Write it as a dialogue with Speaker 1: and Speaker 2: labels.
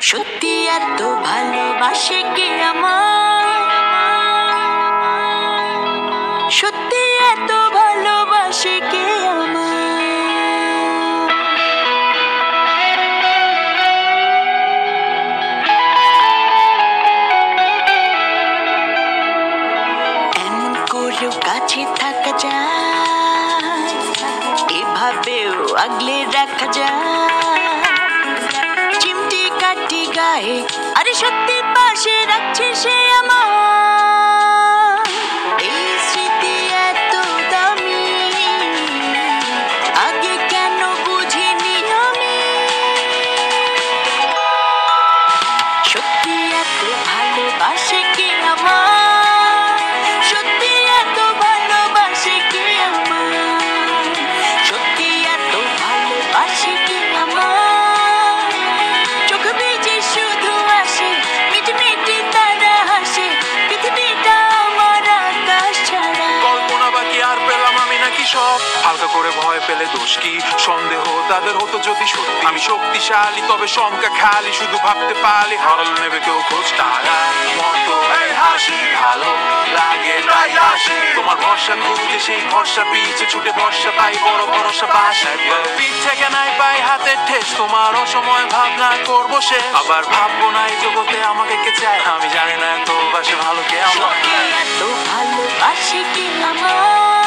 Speaker 1: সত্যি এত ভালোবাসে কে আমার, সত্যি এত ভালোবাসে কে আমার। এমন করেও কাছে থাকা যায়, এভাবেও আগলে রাখা যায়। চিমটি কাটি গায়ে, আরে সত্যি পাশে রাখছে সে আমার। এই স্মৃতি এত দামি, আগে কেন বুঝিনি আমি। সত্যি এত ভালোবাসে কে আমার, সত্যি এত ভালোবাসে কে আমার, সত্যি এত ভালোবাসে কে আমার। চোখ ভিজে শুধু আসে, মিটি মিটি তারা হাসে, পৃথিবীটা আমার আকাশ ছাড়া।
Speaker 2: কল্পনা বাকি আর পেলাম আমি নাকি সব, হালকা করে ভয় পেলে দোষ কি, সন্দেহ তাদের হতো যদি সত্যি। আমি শক্তিশালী তবে সংখ্যা খালি, শুধু ভাবতে পারি হারাল নেবে কেউ খোঁজ। তারার মতো এই হাসি ভালো লাগে তাই হাসি, তোমার ভরসা খুঁজে সেই ভরসা পিছে ছুটে ভরসা পাই, বড় ভরসা পাস। পিঠ থেকে নাই পাই হাতের ঠেস, তোমার অসময় ভাবনা করবো সে, আবার ভাববো না এই জগতে আমাকে কে চায়। আমি জানি না এত বাসে ভালো কে আমার,
Speaker 1: এত ভালোবাসে কে আমার।